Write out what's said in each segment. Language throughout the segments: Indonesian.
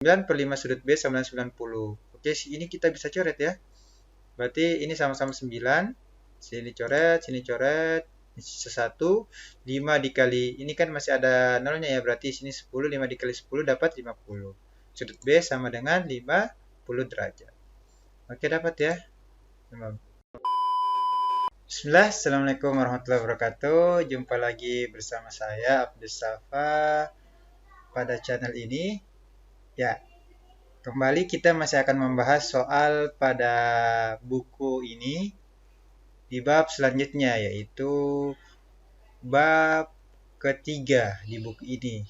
9 per 5 sudut B sama dengan 90. Oke, ini kita bisa coret ya. Berarti ini sama-sama 9. Sini coret, sisa 1. 5 dikali, ini kan masih ada nolnya ya, berarti sini 10, 5 dikali 10 dapat 50. Sudut B sama dengan 50 derajat. Oke, dapat ya. Bismillah, Assalamualaikum warahmatullahi wabarakatuh. Jumpa lagi bersama saya, Abdus Safa, pada channel ini. Ya, kembali kita masih akan membahas soal pada buku ini di bab selanjutnya, yaitu bab ketiga di buku ini,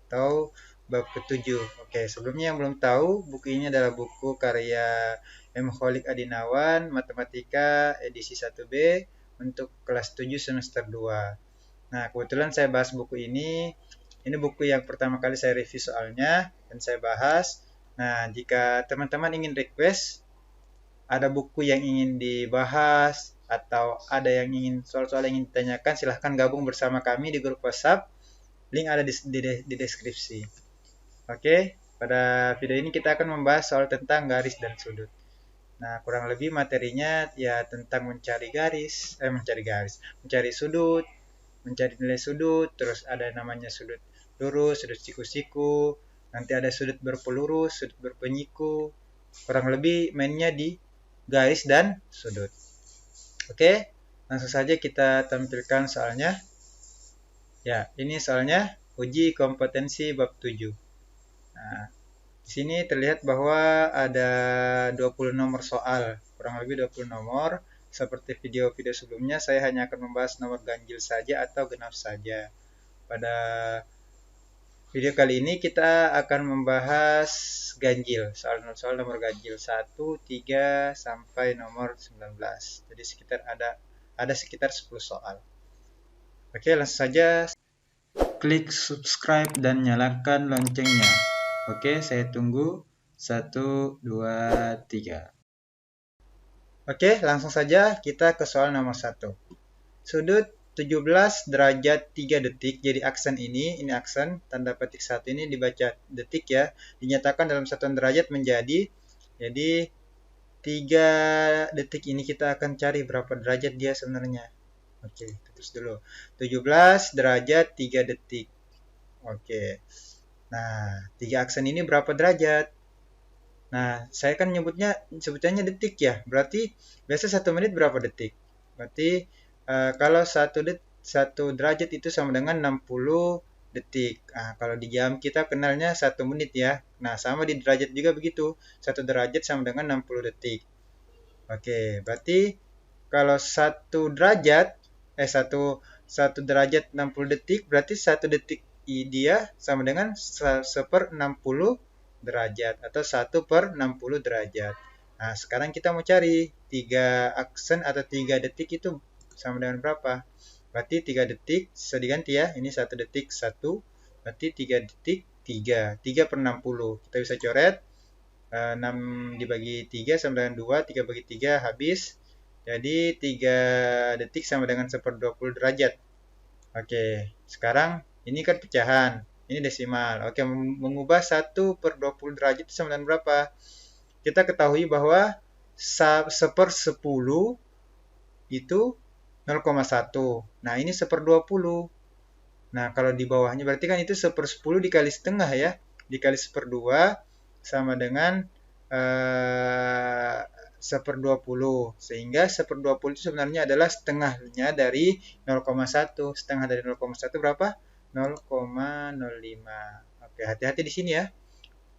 atau bab ketujuh. Oke, sebelumnya yang belum tahu, buku ini adalah buku karya M. Kholik Adinawan, Matematika edisi 1B untuk kelas 7 semester 2. Nah, kebetulan saya bahas buku ini. Ini buku yang pertama kali saya review soalnya dan saya bahas. Nah, jika teman-teman ingin request, ada buku yang ingin dibahas, atau ada yang ingin soal-soal yang ingin ditanyakan, silahkan gabung bersama kami di grup WhatsApp. Link ada di deskripsi. Oke, pada video ini kita akan membahas soal tentang garis dan sudut. Nah, kurang lebih materinya ya tentang mencari sudut, mencari nilai sudut, terus ada namanya sudut lurus, sudut siku-siku, nanti ada sudut berpelurus, sudut berpenyiku. Kurang lebih mainnya di garis dan sudut. Oke, langsung saja kita tampilkan soalnya. Ya, ini soalnya uji kompetensi bab 7. Nah, di sini terlihat bahwa ada 20 nomor soal, kurang lebih 20 nomor. Seperti video-video sebelumnya, saya hanya akan membahas nomor ganjil saja atau genap saja. Pada video kali ini kita akan membahas ganjil, soal nomor ganjil 1, 3, sampai nomor 19. Jadi ada sekitar 10 soal. Oke, langsung saja klik subscribe dan nyalakan loncengnya. Oke, saya tunggu. 1, 2, 3. Oke, langsung saja kita ke soal nomor 1. Sudut 17 derajat 3 detik. Jadi aksen ini aksen, tanda petik 1 ini dibaca detik ya. Dinyatakan dalam satuan derajat menjadi, jadi 3 detik ini kita akan cari berapa derajat dia sebenarnya. Oke, terus dulu. 17 derajat 3 detik. Oke. Nah, 3 aksen ini berapa derajat? Nah, saya kan sebutannya detik ya. Berarti biasa 1 menit berapa detik? Berarti kalau 1 derajat itu sama dengan 60 detik. Nah, kalau di jam kita kenalnya 1 menit ya. Nah, sama di derajat juga begitu. 1 derajat sama dengan 60 detik. Oke, berarti kalau 1 derajat 60 detik, berarti 1 detik dia sama dengan 1/60 derajat atau 1/60 derajat. Nah, sekarang kita mau cari 3 aksen atau 3 detik itu sama dengan berapa? Berarti 3 detik, bisa diganti ya. Ini 1 detik 1, berarti 3 detik 3/60. Kita bisa coret. 6 dibagi 3 sama dengan 2, 3 bagi 3 habis. Jadi 3 detik sama dengan 1/20 derajat. Oke, sekarang ini kan pecahan. Ini desimal. Oke, mengubah 1/20 derajat itu sama dengan berapa? Kita ketahui bahwa 1/10 itu 0,1. Nah, ini 1/20. Nah, kalau di bawahnya berarti kan itu 1/10 dikali setengah ya. Dikali 1/2 sama dengan 1/20. Sehingga 1/20 itu sebenarnya adalah setengahnya dari 0,1. Setengah dari 0,1 berapa? 0,05. Oke, hati-hati di sini ya.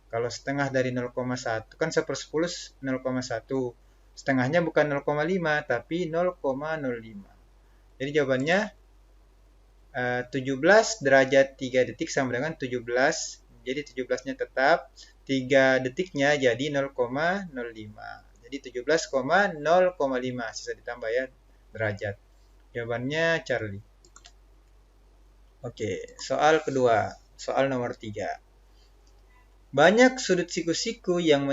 Kalau setengah dari 0,1 kan 1/10 0,1. Setengahnya bukan 0,5 tapi 0,05. Jadi jawabannya 17 derajat 3 detik sama dengan 17. Jadi 17-nya tetap, 3 detiknya jadi 0,05. Jadi 17,0,5 sisa ditambah ya derajat. Jawabannya Charlie. Oke, soal kedua, soal nomor 3. Banyak sudut siku-siku yang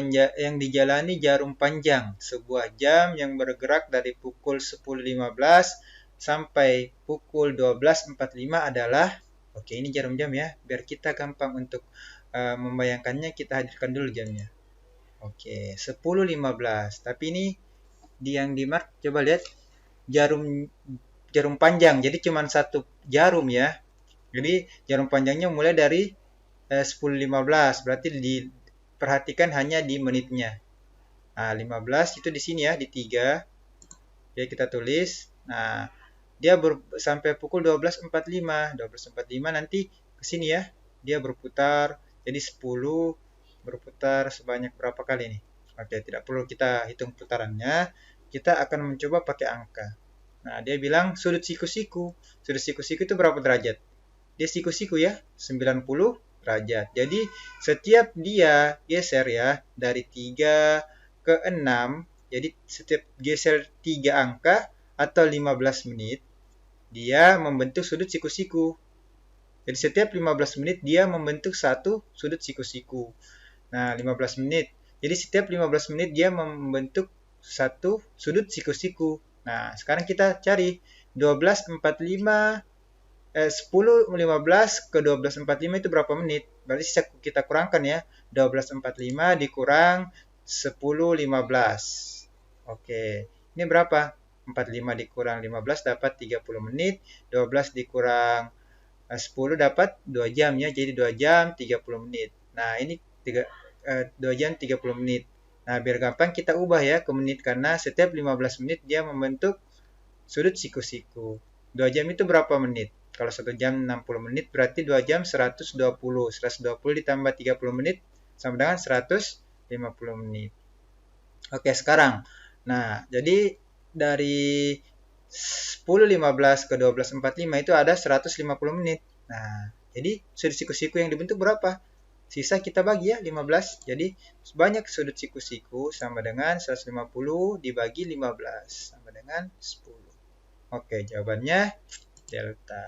dijalani jarum panjang, sebuah jam yang bergerak dari pukul 10.15 sampai pukul 12.45 adalah, oke ini jarum jam ya, biar kita gampang untuk membayangkannya, kita hadirkan dulu jamnya. Oke, 10.15. Tapi ini yang di mark, coba lihat jarum jarum panjang. Jadi cuma satu jarum ya. Jadi jarum panjangnya mulai dari 10.15. Berarti diperhatikan hanya di menitnya. Nah, 15 itu di sini ya, di 3. Oke, kita tulis. Nah, dia sampai pukul 12.45. 12.45 nanti ke sini ya. Dia berputar. Jadi 10 berputar sebanyak berapa kali nih? Oke, tidak perlu kita hitung putarannya. Kita akan mencoba pakai angka. Nah, dia bilang sudut siku-siku. Sudut siku-siku itu berapa derajat? Dia siku-siku ya, 90 derajat. Jadi setiap dia geser ya dari 3 ke 6, jadi setiap geser 3 angka atau 15 menit, dia membentuk sudut siku-siku. Jadi setiap 15 menit dia membentuk satu sudut siku-siku. Nah, 15 menit. Jadi setiap 15 menit dia membentuk satu sudut siku-siku. Nah, sekarang kita cari 12.45 10.15 ke 12.45 itu berapa menit? Berarti kita kurangkan ya. 12.45 dikurang 10.15. Oke. Ini berapa? 45 dikurang 15 dapat 30 menit. 12 dikurang 10 dapat 2 jam ya. Jadi 2 jam 30 menit. Nah, ini 2 jam 30 menit. Nah, biar gampang kita ubah ya ke menit karena setiap 15 menit dia membentuk sudut siku-siku. 2 jam itu berapa menit? Kalau 1 jam 60 menit berarti 2 jam 120. 120 ditambah 30 menit sama dengan 150 menit. Oke, sekarang. Nah, jadi dari 10.15 ke 12.45 itu ada 150 menit. Nah, jadi sudut siku-siku yang dibentuk berapa? Sisa kita bagi ya 15. Jadi sebanyak sudut siku-siku sama dengan 150 dibagi 15 sama dengan 10. Oke, jawabannya delta.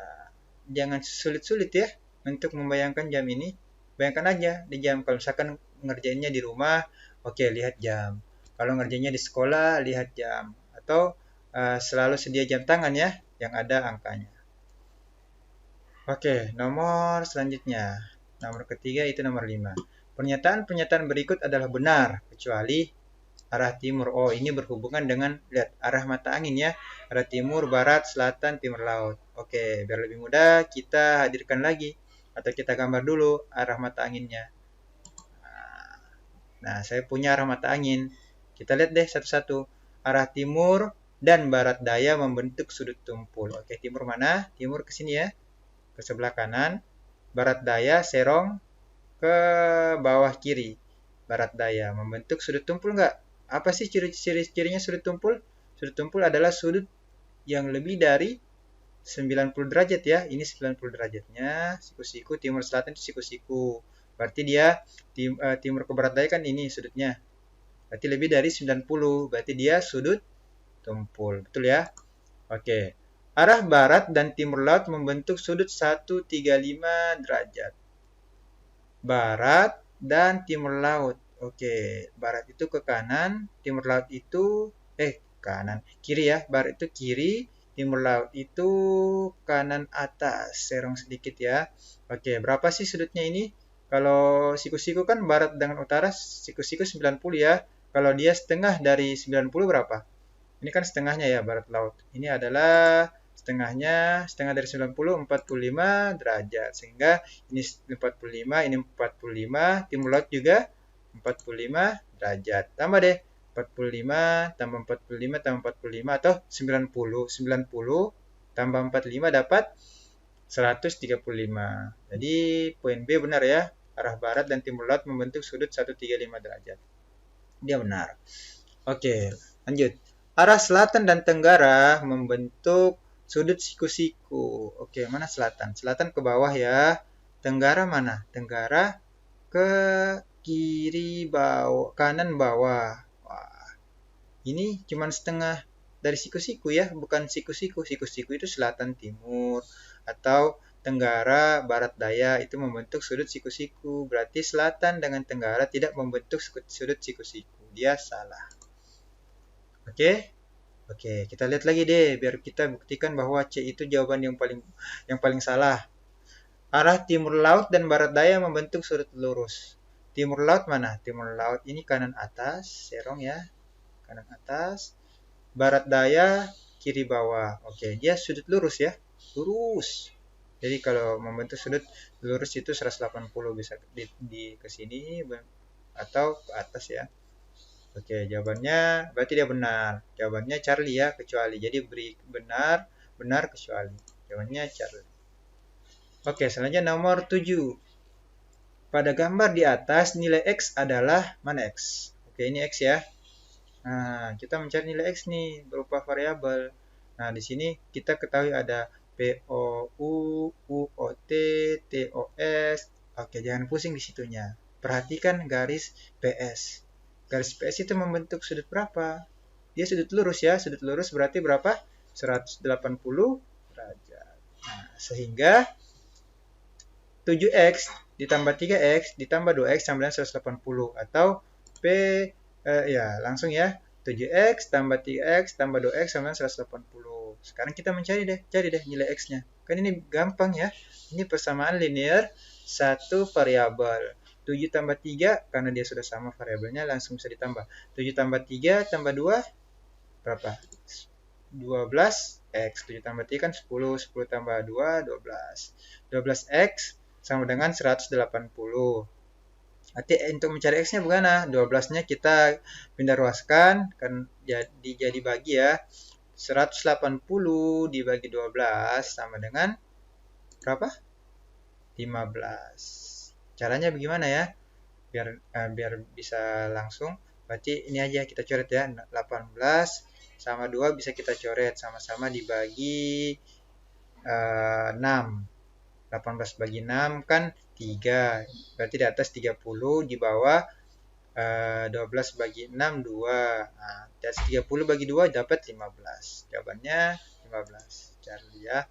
Jangan sulit-sulit ya untuk membayangkan jam ini. Bayangkan aja di jam. Kalau misalkan ngerjainnya di rumah, oke, lihat jam. Kalau ngerjainnya di sekolah, lihat jam. Atau selalu sedia jam tangan ya, yang ada angkanya. Oke, nomor selanjutnya. Nomor ketiga itu nomor 5. Pernyataan-pernyataan berikut adalah benar, kecuali arah timur. Oh, ini berhubungan dengan, lihat, arah mata angin ya. Arah timur, barat, selatan, timur laut. Oke, biar lebih mudah, kita hadirkan lagi. Atau kita gambar dulu arah mata anginnya. Nah, saya punya arah mata angin. Kita lihat deh satu-satu. Arah timur dan barat daya membentuk sudut tumpul. Oke, timur mana? Timur ke sini ya. Ke sebelah kanan. Barat daya serong ke bawah kiri. Barat daya membentuk sudut tumpul nggak? Apa sih ciri-cirinya sudut tumpul? Sudut tumpul adalah sudut yang lebih dari 90 derajat ya. Ini 90 derajatnya. Siku-siku, timur selatan itu siku-siku. Berarti dia timur ke barat daya kan ini sudutnya. Berarti lebih dari 90. Berarti dia sudut tumpul. Betul ya? Oke. Arah barat dan timur laut membentuk sudut 135 derajat. Barat dan timur laut. Oke, barat itu ke kanan, timur laut itu kanan, kiri ya. Barat itu kiri, timur laut itu kanan atas. Serong sedikit ya. Oke, berapa sih sudutnya ini? Kalau siku-siku kan barat dengan utara, siku-siku 90 ya. Kalau dia setengah dari 90 berapa? Ini kan setengahnya ya, barat laut. Ini adalah setengah dari 90, 45 derajat. Sehingga ini 45, ini 45, timur laut juga 45 derajat. Tambah deh, 45 tambah 45 tambah 45 atau 90. 90 tambah 45 dapat 135. Jadi poin B benar ya. Arah barat dan timur laut membentuk sudut 135 derajat. Dia benar. Oke, lanjut. Arah selatan dan tenggara membentuk sudut siku-siku. Oke, mana selatan? Selatan ke bawah ya. Tenggara mana? Tenggara ke kiri bawah, kanan bawah. Wah, ini cuma setengah dari siku-siku ya, bukan siku-siku. Siku-siku itu selatan timur atau tenggara barat daya itu membentuk sudut siku-siku. Berarti selatan dengan tenggara tidak membentuk sudut siku-siku. Dia salah. Oke? Oke, kita lihat lagi deh biar kita buktikan bahwa C itu jawaban yang paling salah. Arah timur laut dan barat daya membentuk sudut lurus. Timur laut mana? Timur laut ini kanan atas, serong ya. Kanan atas. Barat daya, kiri bawah. Oke, dia sudut lurus ya. Lurus. Jadi kalau membentuk sudut lurus itu 180 bisa ke sini atau ke atas ya. Oke, jawabannya berarti dia benar. Jawabannya Charlie ya, kecuali. Jadi beri benar, benar kecuali. Jawabannya Charlie. Oke, selanjutnya nomor 7. Pada gambar di atas, nilai X adalah mana X? Oke, ini X ya. Nah, kita mencari nilai X nih berupa variabel. Nah, di sini kita ketahui ada POU, UOT, TOS. Oke, jangan pusing di situnya. Perhatikan garis PS. Garis PS itu membentuk sudut berapa? Dia sudut lurus ya. Sudut lurus berarti berapa? 180 derajat. Nah, sehingga 7X ditambah 3X ditambah 2X sama dengan 180 atau P ya langsung ya 7X tambah 3X tambah 2X sama dengan 180. Sekarang kita cari deh nilai X-nya. Kan ini gampang ya. Ini persamaan linear satu variabel. 7 tambah 3 karena dia sudah sama variabelnya langsung bisa ditambah. 7 tambah 3 tambah 2 berapa? 12X. 7 tambah 3 kan 10. 10 tambah 2 12. 12X sama dengan 180. Nanti untuk mencari X-nya bagaimana? 12-nya kita pindah ruaskan, kan jadi bagi ya. 180 dibagi 12 sama dengan berapa? 15. Caranya bagaimana ya? Biar bisa langsung. Berarti ini aja kita coret ya. 18 sama 2 bisa kita coret. Sama-sama dibagi 6. 18 bagi 6 kan 3. Berarti di atas 30, di bawah 12 bagi 6, 2. Nah, di atas 30 bagi 2 dapat 15. Jawabannya 15. Charlie ya.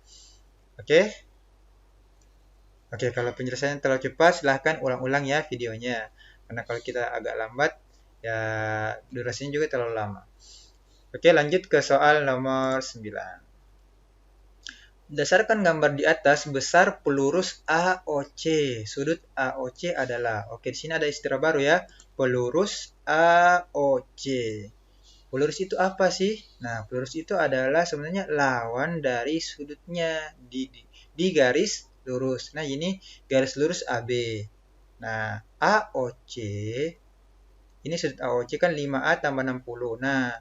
Oke. Oke, kalau penjelasannya terlalu cepat, silahkan ulang-ulang ya videonya. Karena kalau kita agak lambat, ya durasinya juga terlalu lama. Oke, lanjut ke soal nomor 9. Berdasarkan gambar di atas, besar pelurus AOC. Sudut AOC adalah, oke di sini ada istilah baru ya, pelurus AOC. Pelurus itu apa sih? Nah, pelurus itu adalah sebenarnya lawan dari sudutnya di garis lurus. Nah, ini garis lurus AB. Nah, AOC, ini sudut AOC kan 5A tambah 60. Nah,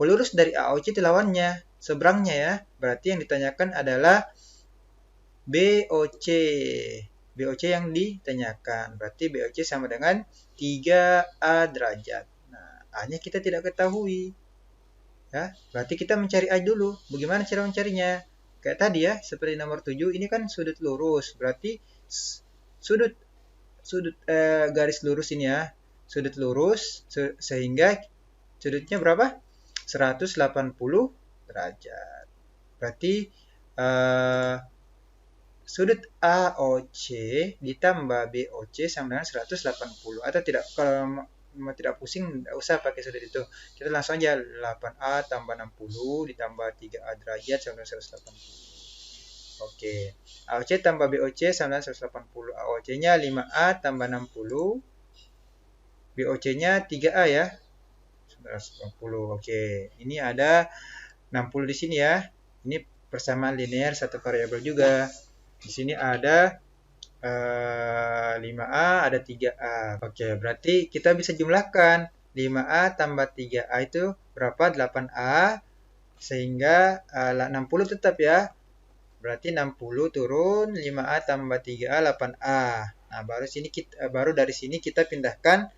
pelurus dari AOC itu lawannya, seberangnya ya. Berarti yang ditanyakan adalah BOC. BOC yang ditanyakan. Berarti BOC sama dengan 3A derajat. Nah, A-nya kita tidak ketahui. Ya, berarti kita mencari A dulu. Bagaimana cara mencarinya? Kayak tadi ya, seperti nomor 7, ini kan sudut lurus. Berarti sudut garis lurus ini ya. Sudut lurus sehingga sudutnya berapa? 180 derajat. Berarti sudut AOC ditambah BOC sama dengan 180. Atau tidak, kalau tidak pusing, tidak usah pakai sudut itu. Kita langsung aja 8A tambah 60 ditambah 3A derajat sama dengan 180. Oke. AOC tambah BOC sama dengan 180. AOC-nya 5A tambah 60. BOC-nya 3A ya. 180. Oke, ini ada 60 di sini ya. Ini persamaan linear satu variabel juga. Di sini ada 5A, ada 3A. Oke, berarti kita bisa jumlahkan 5A tambah 3A itu berapa? 8A. Sehingga 60 tetap ya. Berarti 60 turun 5A tambah 3A 8A. Nah, baru dari sini kita pindahkan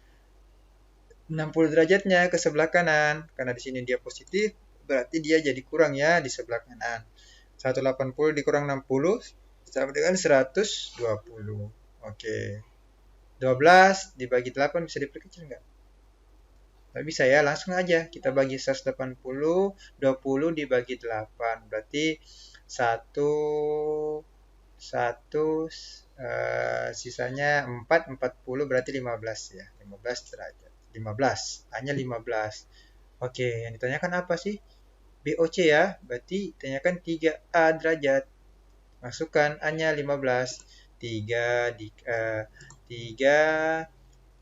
60 derajatnya ke sebelah kanan. Karena di sini dia positif, berarti dia jadi kurang ya di sebelah kanan. 180 dikurang 60 sama dengan 120. Oke. 12 dibagi 8 bisa diperkecil nggak? Nggak bisa ya, langsung aja. Kita bagi 180, 20 dibagi 8. Berarti 1, sisanya 4, 40 berarti 15 ya. 15 derajat. 15, hanya 15. Oke, yang ditanyakan apa sih? BOC ya, berarti tanyakan 3A derajat. Masukkan A-nya 15. 3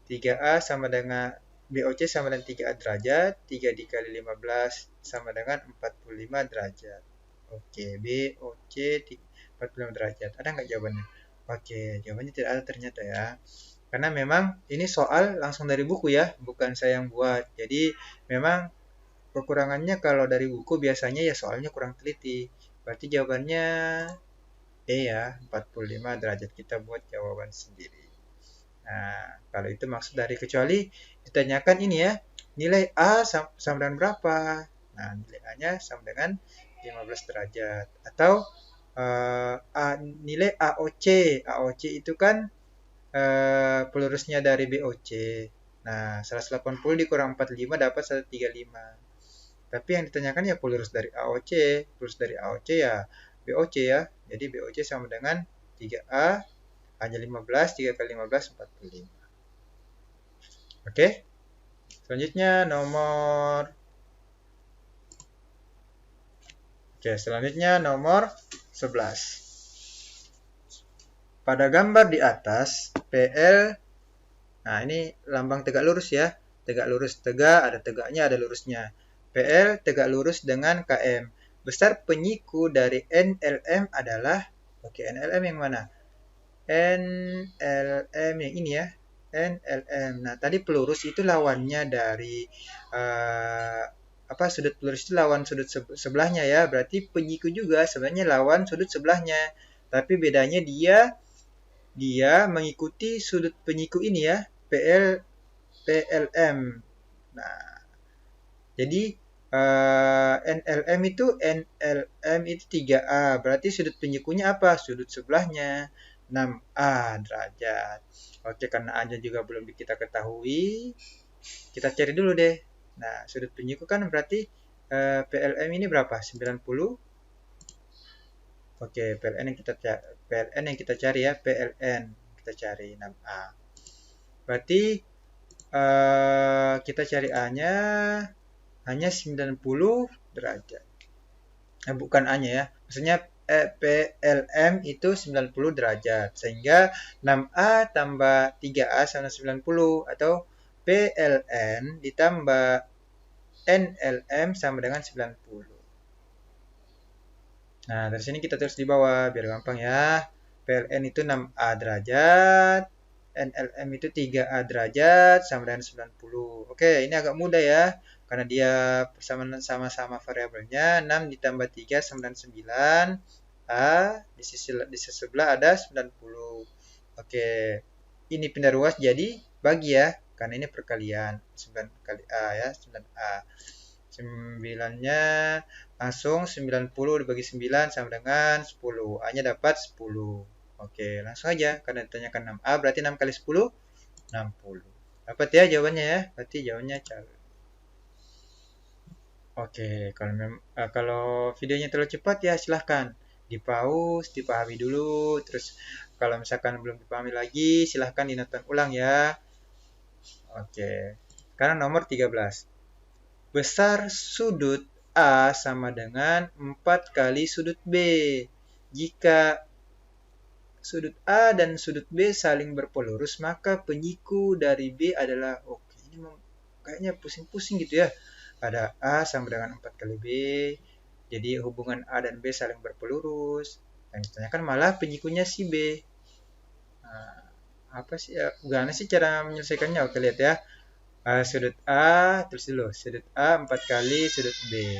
3A sama dengan BOC sama dengan 3A derajat, 3 dikali 15 sama dengan 45 derajat. Oke, BOC 45 derajat. Ada nggak jawabannya? Oke, jawabannya tidak ada ternyata ya. Karena memang ini soal langsung dari buku ya, bukan saya yang buat. Jadi memang kekurangannya kalau dari buku biasanya ya soalnya kurang teliti. Berarti jawabannya E ya, 45 derajat. Kita buat jawaban sendiri. Nah, kalau itu maksud dari kecuali ditanyakan ini ya, nilai A sama dengan berapa? Nah, nilai A-nya sama dengan 15 derajat. Atau nilai AOC. AOC itu kan pelurusnya dari BOC. Nah, 180 dikurang 45 dapat 135. Tapi yang ditanyakan ya pelurus dari AOC. Pelurus dari AOC ya BOC ya. Jadi BOC sama dengan 3A hanya 15, 3 kali 15, 45. Oke. Selanjutnya nomor 11. Pada gambar di atas, PL, nah ini lambang tegak lurus ya. Tegak lurus, tegak, ada tegaknya, ada lurusnya. PL tegak lurus dengan KM. Besar penyiku dari NLM adalah, oke, NLM yang mana? NLM yang ini ya. NLM. Nah, tadi pelurus itu lawannya dari sudut pelurus itu lawan sudut sebelahnya ya. Berarti penyiku juga sebenarnya lawan sudut sebelahnya. Tapi bedanya dia mengikuti sudut penyiku ini ya, PLM. Nah, jadi NLM itu 3A. Berarti sudut penyikunya apa? Sudut sebelahnya 6A derajat. Oke, karena A-nya juga belum kita ketahui, kita cari dulu deh. Nah, sudut penyiku kan berarti PLM ini berapa? 90. Oke, PLN yang kita cari ya, PLN kita cari 6A. Berarti kita cari A-nya hanya 90 derajat. Bukan A-nya ya. Maksudnya PLM itu 90 derajat. Sehingga 6A tambah 3A sama 90 atau PLN ditambah NLM sama dengan 90. Nah, dari sini kita tulis di bawah biar gampang ya. PLN itu 6A derajat, NLM itu 3A derajat sama dengan 90. Oke, ini agak mudah ya. Karena dia sama-sama variabelnya. 6 ditambah 3 sama dengan 9. A, di sisi sebelah ada 90. Oke, ini pindah ruas jadi bagi ya. Karena ini perkalian. 9 kali A ya, 9A. 9-nya langsung 90 dibagi 9 sama dengan 10. A-nya dapat 10. Oke, langsung aja. Karena ditanyakan 6A, berarti 6 kali 10, 60. Dapat ya jawabannya ya. Berarti jawabannya cara. Oke, kalau videonya terlalu cepat ya silahkan di-pause, dipahami dulu. Terus kalau misalkan belum dipahami lagi, silahkan dinonton ulang ya. Oke, sekarang nomor 13. Besar sudut A sama dengan 4 kali sudut B. Jika sudut A dan sudut B saling berpelurus, maka penyiku dari B adalah, oke, ini kayaknya pusing-pusing gitu ya. Ada A sama dengan 4 kali B, jadi hubungan A dan B saling berpelurus. Yang ditanyakan malah penyikunya si B. Nah, apa sih ya? Gimana sih cara menyelesaikannya? Oke, lihat ya. Sudut A, terus dulu. Sudut A 4 kali sudut B.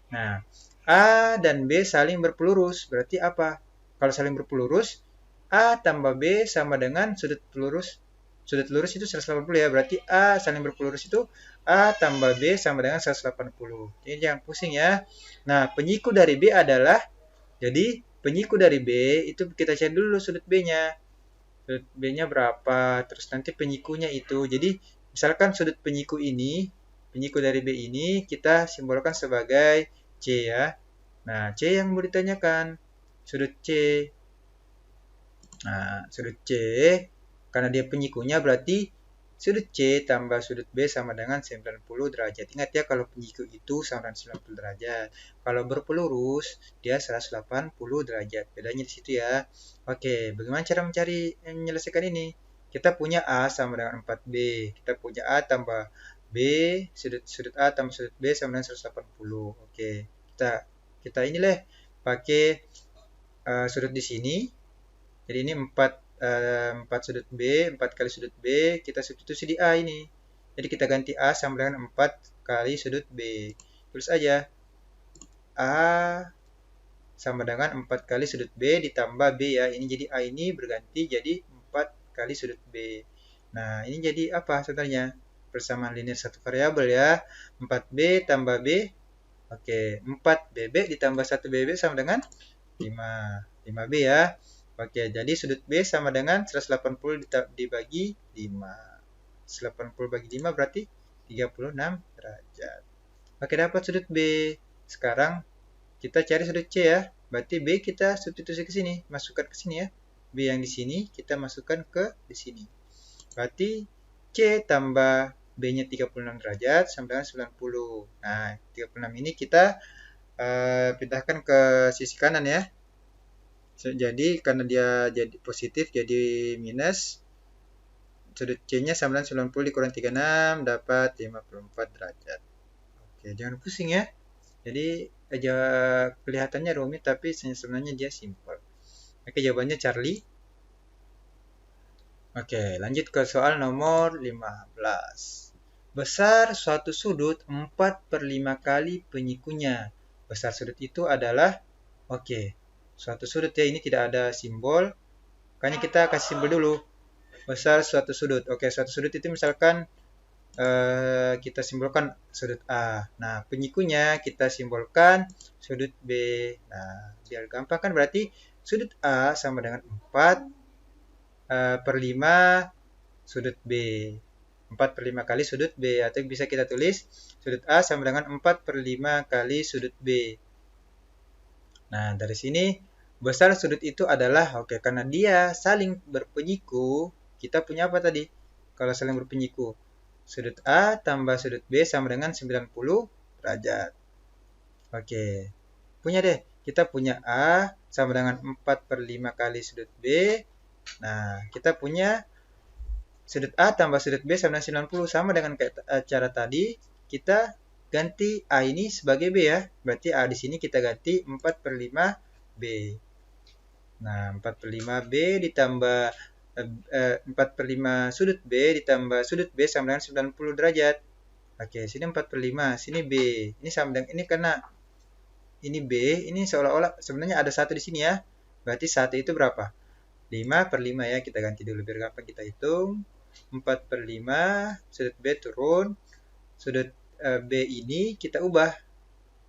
Nah, A dan B saling berpelurus. Berarti apa? Kalau saling berpelurus, A tambah B sama dengan sudut pelurus. Sudut lurus itu 180 ya. Berarti A saling berpelurus itu A tambah B sama dengan 180. Jadi jangan pusing ya. Nah, penyiku dari B adalah, jadi penyiku dari B itu kita cari dulu sudut B-nya. Sudut B-nya berapa? Terus nanti penyikunya itu. Jadi misalkan sudut penyiku ini, penyiku dari B ini kita simbolkan sebagai C ya. Nah, C yang mau ditanyakan. Sudut C. Nah, sudut C, karena dia penyikunya berarti Sudut C tambah sudut B sama dengan 90 derajat. Ingat ya, kalau penyiku itu sama dengan 90 derajat. Kalau berpelurus, dia 180 derajat. Bedanya di situ ya. Oke, bagaimana cara menyelesaikan ini? Kita punya A sama dengan 4B. Kita punya A tambah B, sudut A tambah sudut B sama dengan 180. Oke, kita inilah pakai sudut di sini. Jadi ini 4 sudut B, 4 kali sudut B, kita substitusi di A ini. Jadi kita ganti A sama dengan 4 kali sudut B. Tulis aja. A sama dengan 4 kali sudut B ditambah B ya. Ini jadi A ini berganti jadi 4 kali sudut B. Nah, ini jadi apa sebenarnya? Persamaan linear satu variabel ya. 4B tambah B. Oke, 4BB ditambah 1BB sama dengan 5B ya. Oke, jadi sudut B sama dengan 180 dibagi 5. 180 bagi 5 berarti 36 derajat. Oke, dapat sudut B. Sekarang kita cari sudut C ya. Berarti B kita substitusi ke sini, masukkan ke sini ya. B yang di sini kita masukkan ke di sini. Berarti C tambah B-nya 36 derajat sama dengan 90. Nah, 36 ini kita pindahkan ke sisi kanan ya. Jadi karena dia jadi positif jadi minus, sudut C-nya sama dengan 90 dikurang 36 dapat 54 derajat. Oke, jangan pusing ya. Jadi aja kelihatannya rumit tapi sebenarnya dia simpel. Oke, jawabannya Charlie. Oke, lanjut ke soal nomor 15. Besar suatu sudut 4/5 kali penyikunya. Besar sudut itu adalah, oke, suatu sudut ya, ini tidak ada simbol. Makanya kita kasih simbol dulu. Besar suatu sudut. Oke, suatu sudut itu misalkan kita simbolkan sudut A. Nah, penyikunya kita simbolkan sudut B. Nah, biar gampang kan berarti sudut A sama dengan 4/5 sudut B. 4/5 kali sudut B. Atau bisa kita tulis sudut A sama dengan 4/5 kali sudut B. Nah, dari sini besar sudut itu adalah, oke, karena dia saling berpenyiku, kita punya apa tadi? Kalau saling berpenyiku, sudut A tambah sudut B sama dengan 90 derajat. Oke, punya deh. Kita punya A sama dengan 4/5 kali sudut B. Nah, kita punya sudut A tambah sudut B sama dengan 90. Sama dengan cara tadi, kita ganti A ini sebagai B ya. Berarti A di sini kita ganti 4/5 B. Nah, 4/5 B ditambah 4/5 sudut B ditambah sudut B sama dengan 90 derajat. Oke, sini 4/5, sini B. Ini sama dengan ini karena ini B, ini seolah-olah sebenarnya ada 1 di sini ya. Berarti 1 itu berapa? 5/5 ya, kita ganti dulu biar gampang kita hitung. 4/5, sudut B turun, sudut B ini kita ubah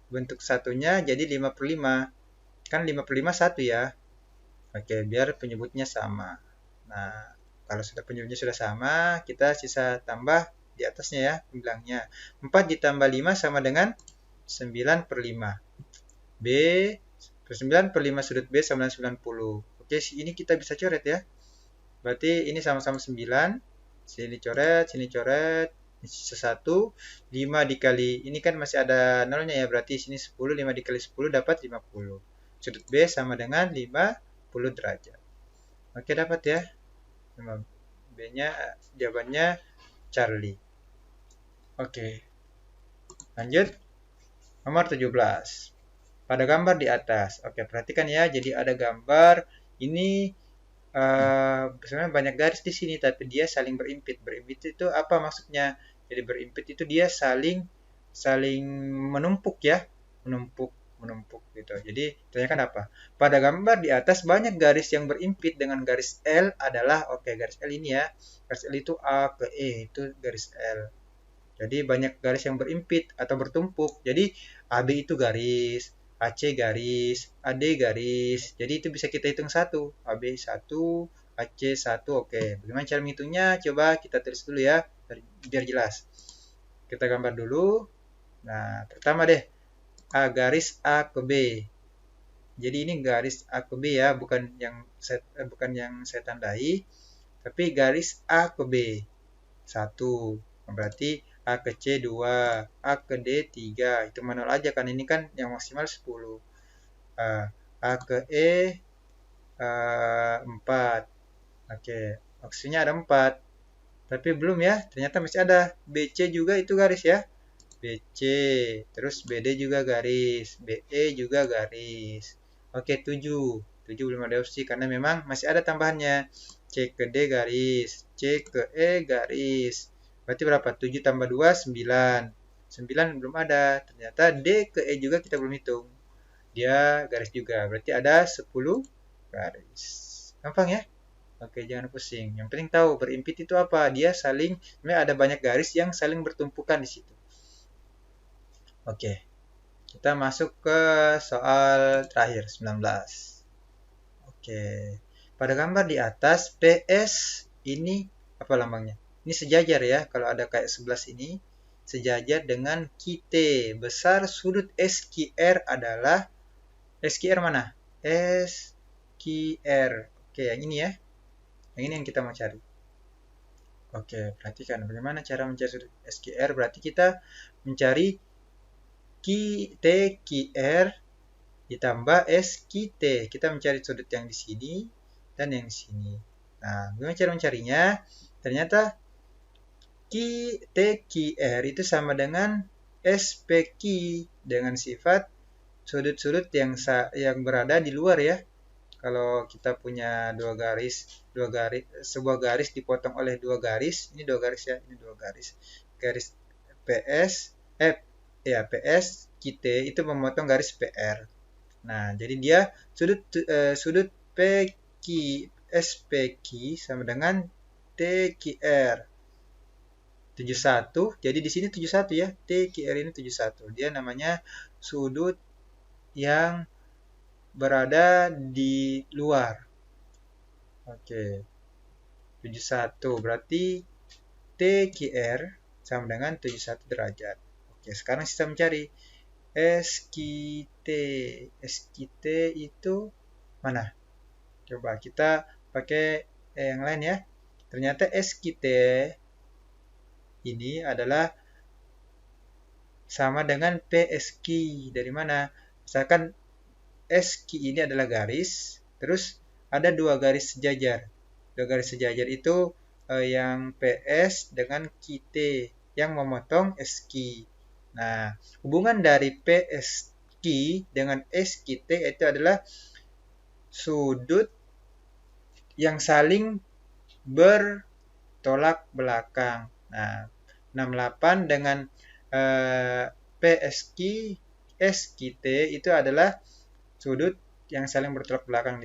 bentuk satunya jadi 5/5. Kan 5/5 1 ya. Oke, biar penyebutnya sama. Nah, kalau sudah penyebutnya sudah sama, kita sisa tambah di atasnya ya, pembilangnya. 4 ditambah 5 sama dengan 9/5. B, 9/5 sudut B sama dengan 90. Oke, ini kita bisa coret ya. Berarti ini sama-sama 9. Sini coret, ini sisa 1. 5 dikali, ini kan masih ada nolnya ya, berarti sini 10. 5 dikali 10 dapat 50. Sudut B sama dengan 50 derajat. Oke, dapat ya. B-nya, jawabannya Charlie. Oke. Lanjut. Nomor 17. Pada gambar di atas. Oke, perhatikan ya. Jadi ada gambar. Ini sebenarnya banyak garis di sini, tapi dia saling berimpit. Berimpit itu apa maksudnya? Jadi berimpit itu dia saling menumpuk ya. Menumpuk gitu. Jadi tanyakan apa? Pada gambar di atas banyak garis yang berimpit dengan garis L adalah, oke, garis L ini ya. Garis L itu A ke E, itu garis L. Jadi banyak garis yang berimpit atau bertumpuk. Jadi AB itu garis, AC garis, AD garis. Jadi itu bisa kita hitung satu. AB 1, AC 1. Oke, bagaimana cara menghitungnya? Coba kita tulis dulu ya, biar jelas. Kita gambar dulu. Nah, pertama deh. A garis A ke B. Jadi ini garis A ke B ya, bukan yang saya tandai, tapi garis A ke B. 1. Berarti A ke C 2, A ke D 3. Itu manual aja kan, ini kan yang maksimal 10. A ke E 4. Oke, maksudnya ada 4. Tapi belum ya, ternyata masih ada. BC juga itu garis ya. BC, terus BD juga garis, BE juga garis. Oke, 7. 7 belum ada opsi karena memang masih ada tambahannya. C ke D garis, C ke E garis. Berarti berapa? 7 tambah 2, 9. 9 belum ada. Ternyata D ke E juga kita belum hitung. Dia garis juga. Berarti ada 10 garis. Gampang ya? Oke, jangan pusing. Yang penting tahu berimpit itu apa. Dia saling, sebenarnya ada banyak garis yang saling bertumpukan di situ. Oke, kita masuk ke soal terakhir, 19. Oke, pada gambar di atas, PS ini apa lambangnya? Ini sejajar ya, kalau ada kayak 11 ini, sejajar dengan QT. Besar sudut SQR adalah, SQR mana? SQR. Oke, yang ini ya. Yang ini yang kita mau cari. Oke, perhatikan bagaimana cara mencari sudut SQR. Berarti kita mencari TQR ditambah SQT. Kita mencari sudut yang di sini dan yang di sini. Nah, bagaimana cara mencarinya? Ternyata TQR itu sama dengan SPQ dengan sifat sudut-sudut yang berada di luar ya. Kalau kita punya sebuah garis dipotong oleh dua garis, ini dua garis ya, ini dua garis. Garis PS, PS QT itu memotong garis PR. Nah, jadi dia sudut PQ SPQ sama dengan TQR 71. Jadi di sini 71 ya. TQR ini 71. Dia namanya sudut yang berada di luar. Oke. 71 berarti TQR sama dengan 71 derajat. Oke, sekarang kita mencari SQT. SQT itu mana? Coba kita pakai yang lain ya. Ternyata SQT ini adalah sama dengan PSQ. Dari mana? Misalkan SQ ini adalah garis, terus ada dua garis sejajar. Dua garis sejajar itu yang PS dengan QT yang memotong SQ. Nah, hubungan dari PSQ dengan SQT itu adalah sudut yang saling bertolak belakang. Nah, 68 dengan PSQ SQT itu adalah sudut yang saling bertolak belakang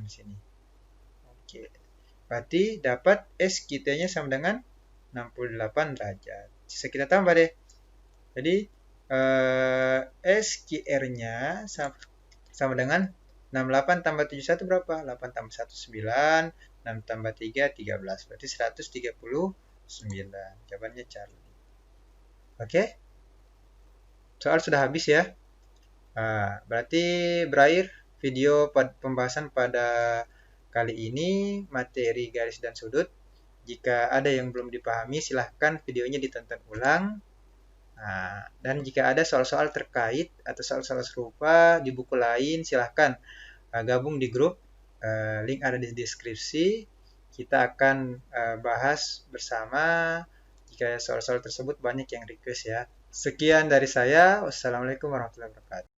di sini. Oke. Berarti dapat SQT-nya sama dengan 68 derajat. Bisa kita tambah deh. Jadi SQR-nya sama dengan 68 tambah 71 berapa? 8 tambah 1 9, 6 tambah 3 13. Berarti 139. Jawabannya Charlie. Oke? Soal sudah habis ya. Berarti berakhir video pembahasan pada kali ini materi garis dan sudut. Jika ada yang belum dipahami, silahkan videonya ditonton ulang. Dan jika ada soal-soal terkait atau soal-soal serupa di buku lain, silahkan gabung di grup. Link ada di deskripsi. Kita akan bahas bersama jika soal-soal tersebut banyak yang request ya. Sekian dari saya. Wassalamualaikum warahmatullahi wabarakatuh.